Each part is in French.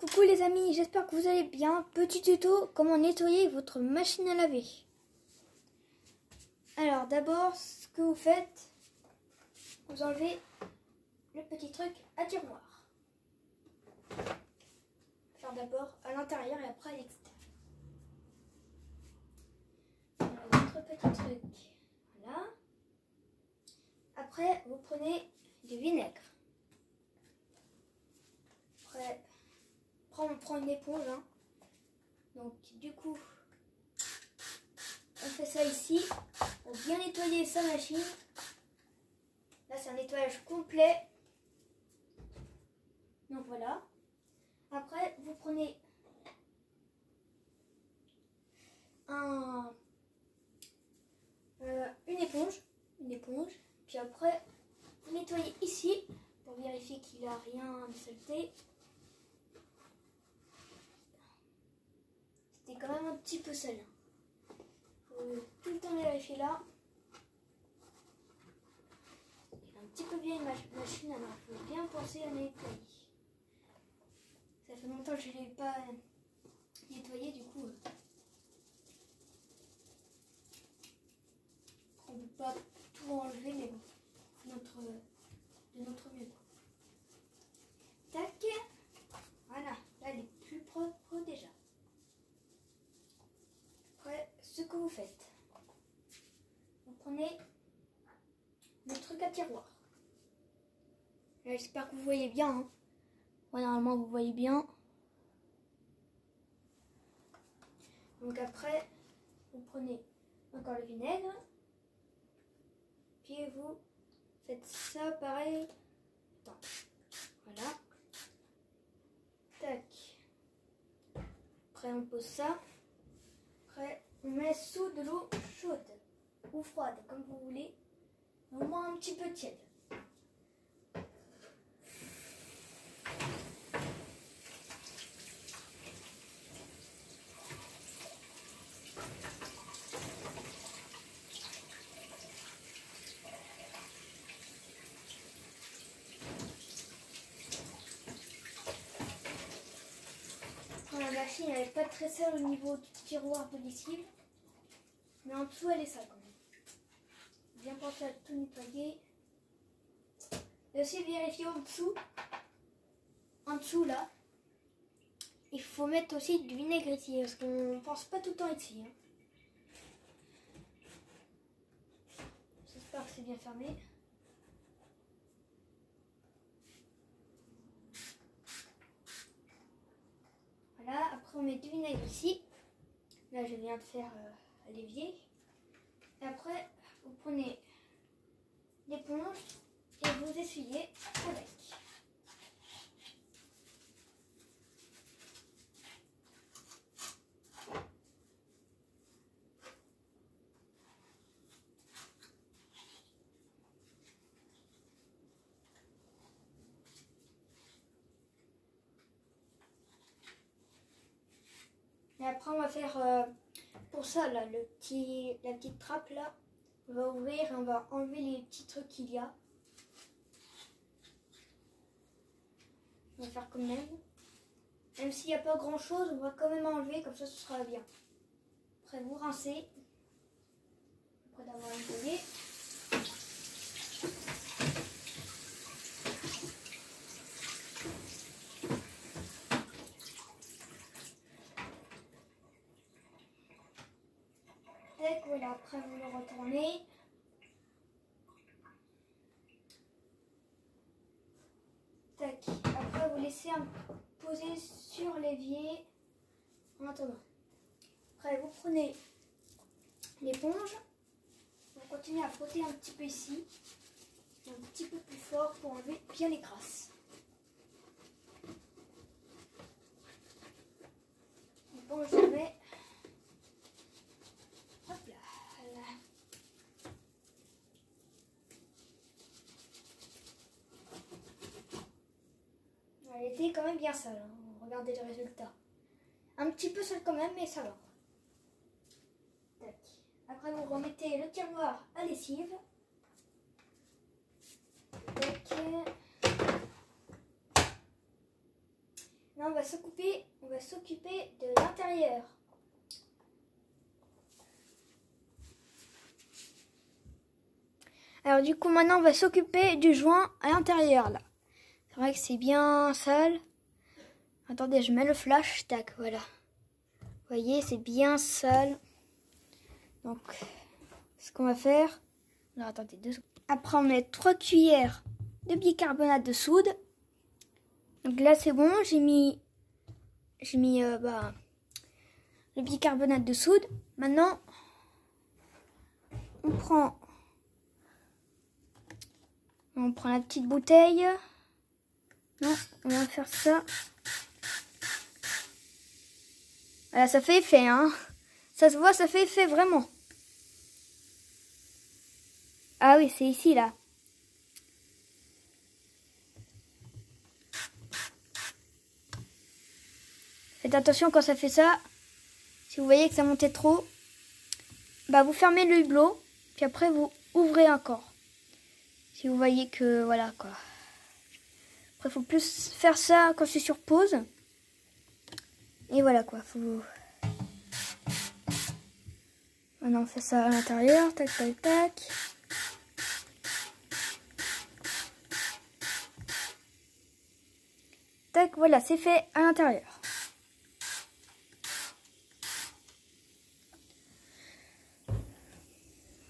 Coucou les amis, j'espère que vous allez bien. Petit tuto, comment nettoyer votre machine à laver. Alors d'abord, ce que vous faites, vous enlevez le petit truc à tiroir. Faire d'abord à l'intérieur et après à l'extérieur. Votre petit truc, voilà. Après, vous prenez du vinaigre. Après, on prend une éponge. Donc du coup, on fait ça ici pour bien nettoyer sa machine. Là, c'est un nettoyage complet. Donc voilà. Après, vous prenez une éponge. Puis après, vous nettoyez ici pour vérifier qu'il n'y a rien de saleté. C'était quand même un petit peu sale. Faut tout le temps vérifier là. C'est un petit peu vieille machine, alors il faut bien penser à nettoyer. Ça fait longtemps que je ne l'ai pas nettoyé, du coup. On ne peut pas tout enlever, mais bon, de notre mieux. Tac. Voilà, là elle est plus propre déjà. Après, ce que vous faites, vous prenez le truc à tiroir. J'espère que vous voyez bien. Ouais, normalement vous voyez bien. Donc après, vous prenez encore le vinaigre. Puis vous faites ça pareil. Attends. Voilà. Tac. Après on pose ça. Après on met sous de l'eau chaude ou froide, comme vous voulez. Au moins un petit peu tiède. La machine elle n'est pas très sale au niveau du tiroir de lessive, mais en dessous elle est sale quand même. Bien penser à tout nettoyer. Et aussi vérifier en dessous là, il faut mettre aussi du vinaigre ici, parce qu'on ne pense pas tout le temps ici. J'espère que c'est bien fermé. Voilà, après on met du vinaigre ici. Là je viens de faire à l'évier. Et après vous prenez l'éponge et vous essuyez avec. Et après on va faire pour ça là, la petite trappe là. On va ouvrir et on va enlever les petits trucs qu'il y a. On va faire comme même. Même s'il n'y a pas grand chose, on va quand même enlever, comme ça ce sera bien. Après vous rincez. Après d'avoir nettoyé. Et voilà, après vous le retournez. Tac. Après vous laissez poser sur l'évier en attendant. Après vous prenez l'éponge. Vous continuez à frotter un petit peu ici. Un petit peu plus fort pour enlever bien les crasses. L'éponge je mets. Hop là. Voilà. Elle était quand même bien sale. Regardez le résultat. Un petit peu sale quand même, mais ça va. Tac. Après vous remettez le tiroir à lessive. Tac. Là, on va s'occuper de l'intérieur. Alors du coup, maintenant, on va s'occuper du joint à l'intérieur, là. C'est vrai que c'est bien sale. Attendez, je mets le flash. Tac, voilà. Vous voyez, c'est bien sale. Donc, ce qu'on va faire... Alors, attendez, 2 secondes. Après, on met 3 cuillères de bicarbonate de soude. Donc là, c'est bon. J'ai mis le bicarbonate de soude. Maintenant, on prend la petite bouteille. Non, on va faire ça. Voilà, ça fait effet, hein. Ça se voit, ça fait effet, vraiment. Ah oui, c'est ici, là. Faites attention quand ça fait ça. Si vous voyez que ça montait trop, bah vous fermez le hublot. Puis après, vous ouvrez encore. Si vous voyez que, voilà, quoi. Après, il faut plus faire ça quand c'est sur pause. Et voilà, quoi. Maintenant, on fait ça à l'intérieur. Tac, tac, tac. Tac, voilà, c'est fait à l'intérieur.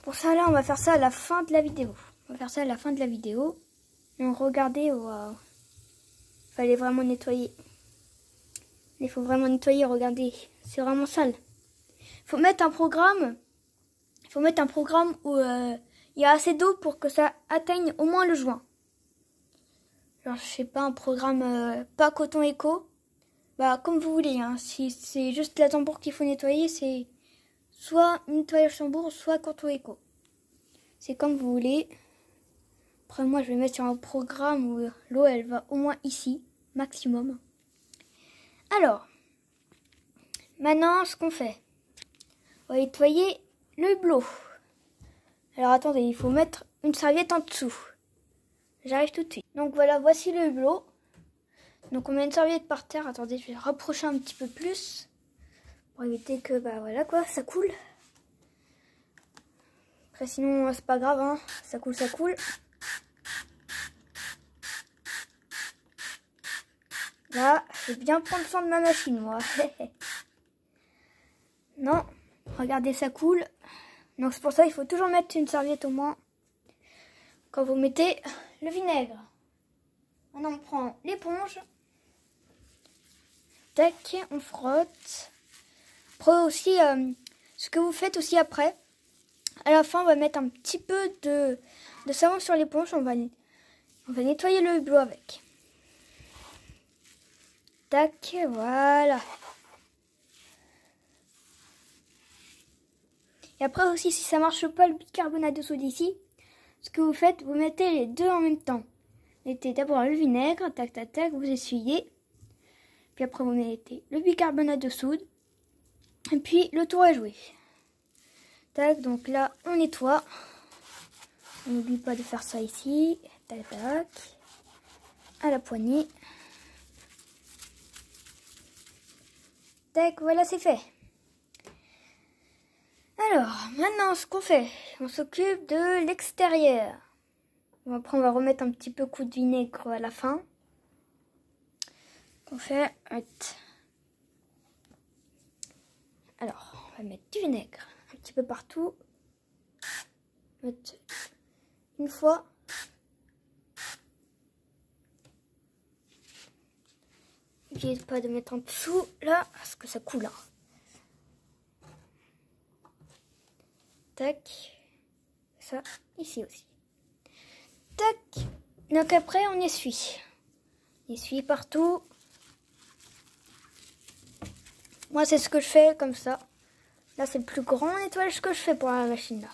Pour ça, là, on va faire ça à la fin de la vidéo. On va faire ça à la fin de la vidéo. Et regardez, waouh. Fallait vraiment nettoyer. Il faut vraiment nettoyer, regardez. C'est vraiment sale. Il faut mettre un programme. Il faut mettre un programme où il y a assez d'eau pour que ça atteigne au moins le joint. Genre, je sais pas, un programme pas coton éco. Bah, comme vous voulez, hein. Si c'est juste la tambour qu'il faut nettoyer, c'est soit nettoyage tambour, soit coton éco. C'est comme vous voulez. Après, moi, je vais mettre sur un programme où l'eau, elle va au moins ici, maximum. Alors, maintenant, ce qu'on fait, on va nettoyer le hublot. Alors, attendez, il faut mettre une serviette en dessous. J'arrive tout de suite. Donc, voilà, voici le hublot. Donc, on met une serviette par terre. Attendez, je vais rapprocher un petit peu plus pour éviter que, bah voilà quoi, ça coule. Après, sinon, c'est pas grave, hein. Ça coule, ça coule. Là, je vais bien prendre soin de ma machine, moi. Non, regardez, ça coule. Donc, c'est pour ça qu'il faut toujours mettre une serviette au moins quand vous mettez le vinaigre. Maintenant, on prend l'éponge. Tac, on frotte. Après aussi, ce que vous faites aussi après, à la fin, on va mettre un petit peu de savon sur l'éponge. On va nettoyer le hublot avec. Tac, voilà. Et après aussi, si ça marche pas le bicarbonate de soude ici, ce que vous faites, vous mettez les deux en même temps. Vous mettez d'abord le vinaigre, tac, tac, tac, vous essuyez. Puis après, vous mettez le bicarbonate de soude. Et puis, le tour est joué. Tac, donc là, on nettoie. On n'oublie pas de faire ça ici. Tac, tac. À la poignée. Tac, voilà, c'est fait. Alors, maintenant, ce qu'on fait, on s'occupe de l'extérieur. Après, on va remettre un petit peu coup de vinaigre à la fin. On fait... Alors, on va mettre du vinaigre un petit peu partout. Mettre une fois. N'oubliez pas de mettre en dessous, là, parce que ça coule. Hein. Tac. Ça, ici aussi. Tac. Donc après, on essuie. On essuie partout. Moi, c'est ce que je fais comme ça. Là, c'est le plus grand nettoyage que je fais pour la machine. Là.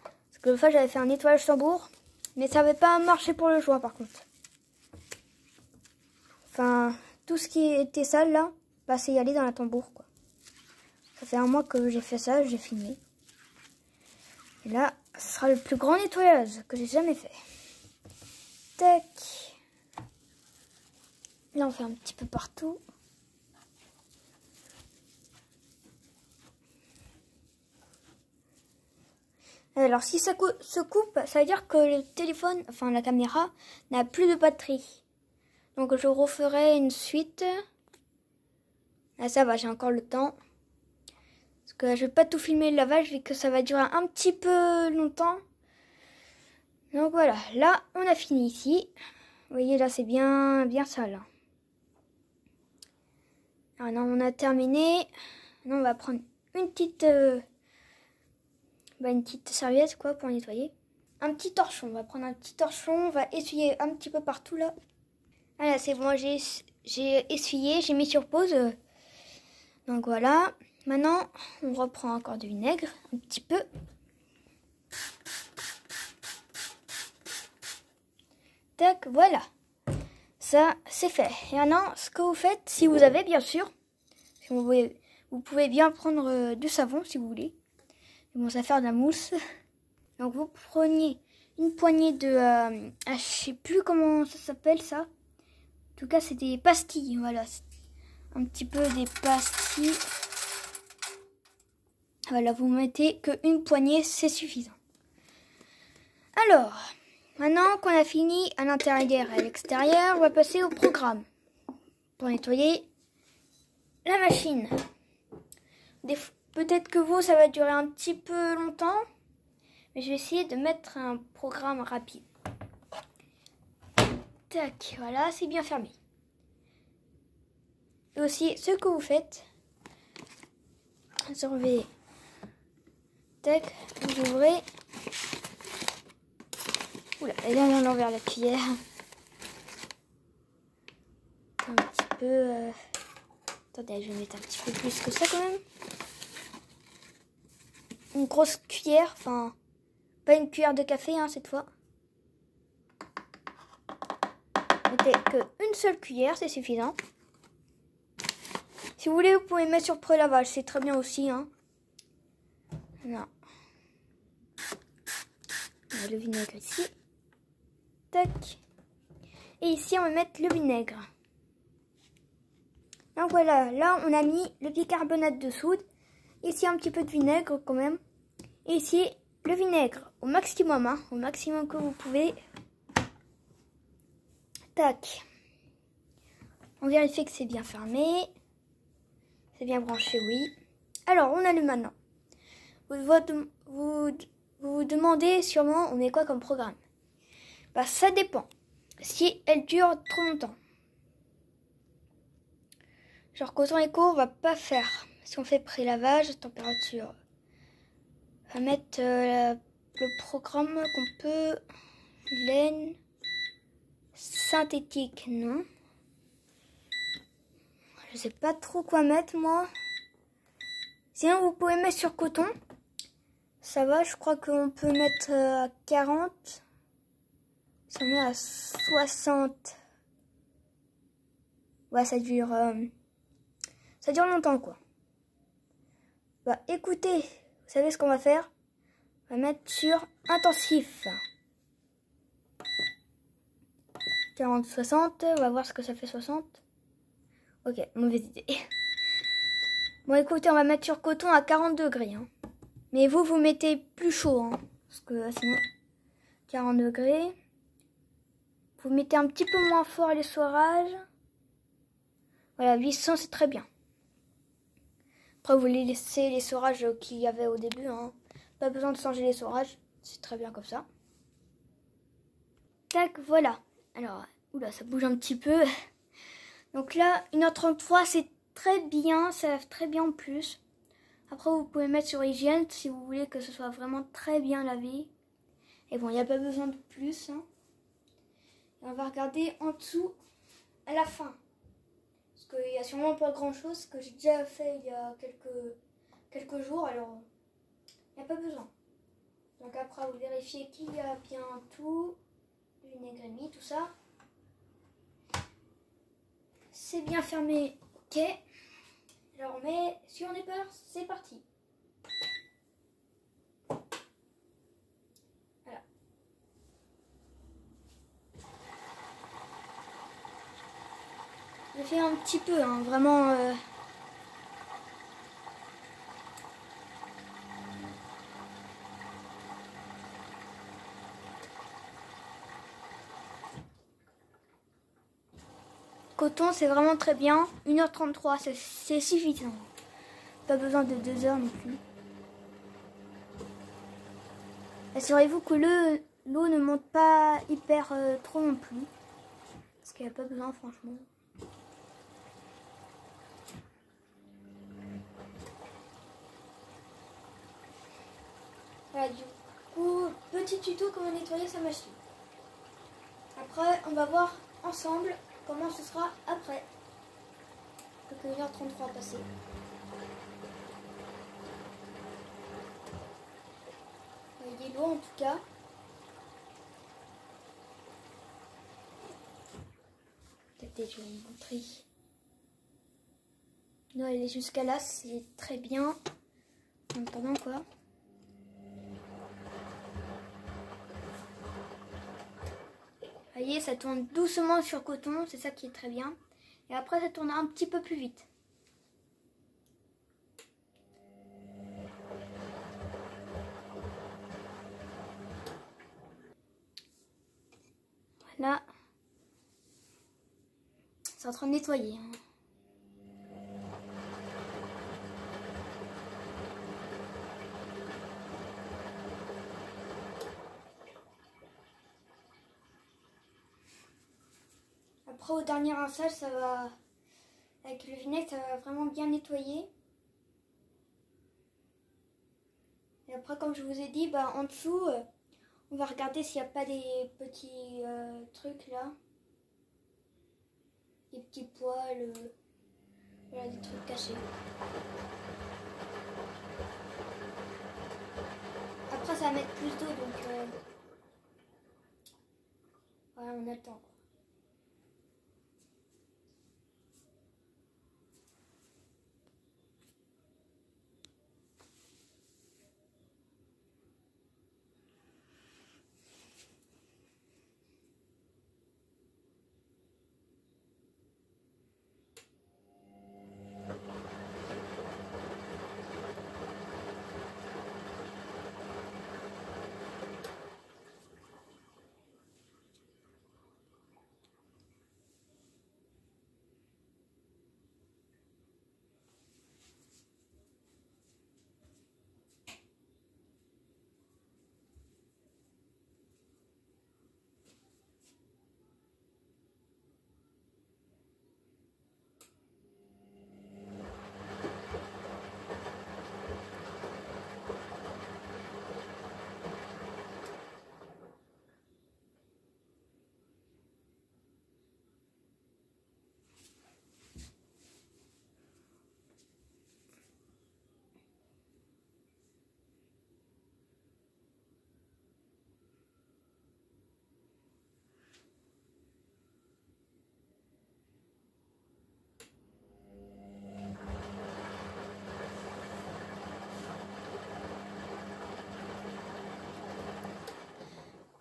Parce que l'autre fois, j'avais fait un nettoyage tambour. Mais ça n'avait pas marché pour le joint, par contre. Enfin, tout ce qui était sale, là, bah, c'est y aller dans la tambour, quoi. Ça fait un mois que j'ai fait ça, j'ai fini. Et là, ce sera le plus grand nettoyage que j'ai jamais fait. Tac. Là, on fait un petit peu partout. Alors, si ça se coupe, ça veut dire que le téléphone, enfin la caméra, n'a plus de batterie. Donc, je referai une suite. Ah, ça va, j'ai encore le temps. Parce que je vais pas tout filmer le lavage, vu que ça va durer un petit peu longtemps. Donc voilà, là, on a fini ici. Vous voyez, là, c'est bien sale. Alors, là, on a terminé. Maintenant, on va prendre une petite serviette, quoi, pour nettoyer. Un petit torchon, on va prendre un petit torchon, on va essuyer un petit peu partout, là. Voilà, c'est bon, j'ai essuyé, j'ai mis sur pause. Donc voilà. Maintenant, on reprend encore du vinaigre, un petit peu. Tac, voilà. Ça, c'est fait. Et maintenant, ce que vous faites, si vous avez, bien sûr, si vous pouvez bien prendre du savon, si vous voulez. Bon, ça va faire de la mousse. Donc, vous prenez une poignée de... je sais plus comment ça s'appelle, ça. En tout cas, c'est des pastilles, voilà. Un petit peu des pastilles. Voilà, vous mettez qu'une poignée, c'est suffisant. Alors, maintenant qu'on a fini à l'intérieur et à l'extérieur, on va passer au programme. Pour nettoyer la machine. Peut-être que vous, ça va durer un petit peu longtemps. Mais je vais essayer de mettre un programme rapide. Tac, voilà, c'est bien fermé. Et aussi, ce que vous faites, vous enlevez, tac, vous ouvrez. Oula, et là, on envers la cuillère. Un petit peu... Attendez, je vais mettre un petit peu plus que ça quand même. Une grosse cuillère, enfin, pas une cuillère de café, hein, cette fois. Mettez qu'une seule cuillère, c'est suffisant. Si vous voulez, vous pouvez mettre sur pré-lavage, c'est très bien aussi, hein. Voilà. On a le vinaigre ici. Tac. Et ici, on va mettre le vinaigre. Donc voilà, là, on a mis le bicarbonate de soude. Ici, un petit peu de vinaigre quand même. Et ici, le vinaigre au maximum, hein, au maximum que vous pouvez. Tac. On vérifie que c'est bien fermé. C'est bien branché, oui. Alors, on allume maintenant. Vous vous demandez sûrement, on met quoi comme programme? Bah, ça dépend. Si elle dure trop longtemps. Genre, coton éco, on va pas faire. Si on fait pré-lavage, température. On va mettre le programme qu'on peut. Laine. Synthétique, non. Je sais pas trop quoi mettre, moi. Sinon, vous pouvez mettre sur coton. Ça va, je crois qu'on peut mettre à 40. Si on met à 60. Ouais, ça dure longtemps, quoi. Bah, écoutez, vous savez ce qu'on va faire? On va mettre sur intensif. 40, 60. On va voir ce que ça fait 60. Ok, mauvaise idée. Bon, écoutez, on va mettre sur coton à 40 degrés. Hein. Mais vous mettez plus chaud. Hein, parce que sinon, 40 degrés. Vous mettez un petit peu moins fort l'essorage. Voilà, 800, c'est très bien. Après, vous laissez l'essorage qu'il y avait au début. Hein. Pas besoin de changer l'essorage. C'est très bien comme ça. Tac, voilà. Alors, oula, ça bouge un petit peu. Donc là, 1h33, c'est très bien. Ça lave très bien en plus. Après, vous pouvez mettre sur hygiène si vous voulez que ce soit vraiment très bien lavé. Et bon, il n'y a pas besoin de plus. Hein. Et on va regarder en dessous à la fin. Parce qu'il n'y a sûrement pas grand chose que j'ai déjà fait il y a quelques jours. Alors, il n'y a pas besoin. Donc après, vous vérifiez qu'il y a bien tout. Le vinaigre mis, tout ça. C'est bien fermé. Ok. Alors on met sur les peurs. C'est parti. Voilà. « 1 fait un petit peu, hein, vraiment. Coton, c'est vraiment très bien. 1h33, c'est suffisant. Pas besoin de 2 heures non plus. Assurez-vous que l'eau ne monte pas hyper trop non plus. Parce qu'il n'y a pas besoin, franchement. Voilà, du coup, petit tuto comment nettoyer sa machine. Après, on va voir ensemble comment ce sera après. Donc 1h33 passé. Vous voyez l'eau en tout cas. Peut-être je vais vous montrer. Non, elle est jusqu'à là, c'est très bien. En attendant quoi. Vous voyez, ça tourne doucement sur coton, c'est ça qui est très bien. Et après, ça tourne un petit peu plus vite. Voilà. C'est en train de nettoyer. Hein. Après, au dernier rinçage, ça va... Avec le vinaigre, ça va vraiment bien nettoyer. Et après, comme je vous ai dit, bah, en dessous, on va regarder s'il n'y a pas des petits trucs là. Des petits poils, voilà, des trucs cachés. Après, ça va mettre plus d'eau, donc voilà, on attend.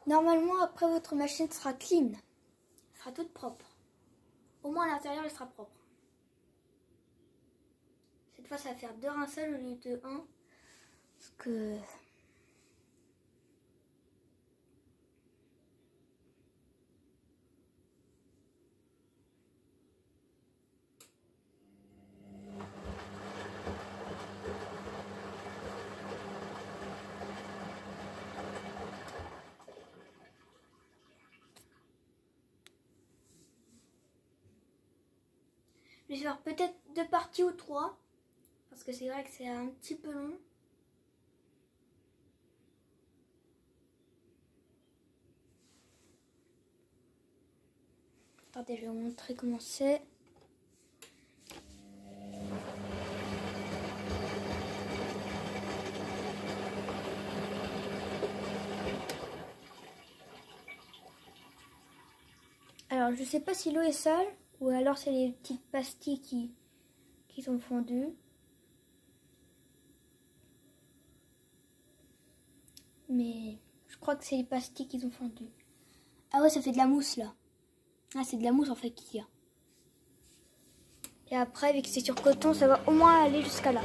Normalement, après, votre machine sera clean. Elle sera toute propre. Au moins, à l'intérieur, elle sera propre. Cette fois, ça va faire 2 rinçages au lieu de 1. Parce que... Je vais faire peut-être 2 parties ou 3. Parce que c'est vrai que c'est un petit peu long. Attendez, je vais vous montrer comment c'est. Alors, je sais pas si l'eau est sale ou alors c'est les petites pastilles qui sont fondues. Mais je crois que c'est les pastilles qui sont fondues. Ah ouais, ça fait de la mousse là. Ah, c'est de la mousse en fait qu'il y a. Et après, vu que c'est sur coton, ça va au moins aller jusqu'à là.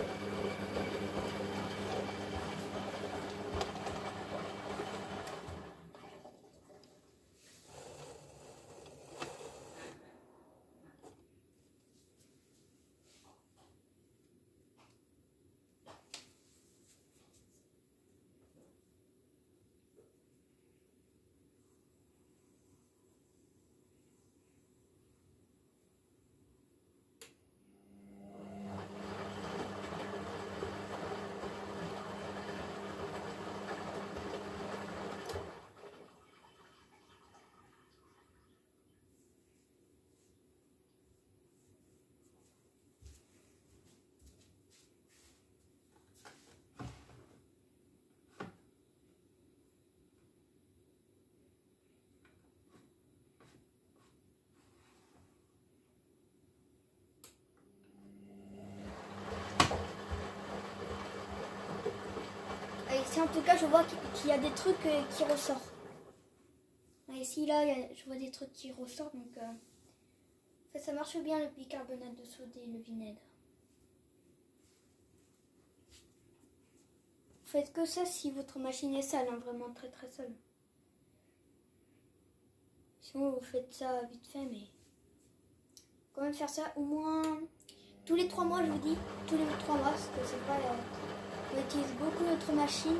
Ici en tout cas je vois qu'il y a des trucs qui ressortent. Ici là je vois des trucs qui ressortent donc ça marche bien le bicarbonate de soude et le vinaigre. Faites que ça si votre machine est sale, hein, vraiment très très sale. Sinon vous faites ça vite fait, mais quand même faire ça au moins tous les 3 mois, je vous dis, tous les 3 mois, parce que c'est pas on utilise beaucoup notre machine.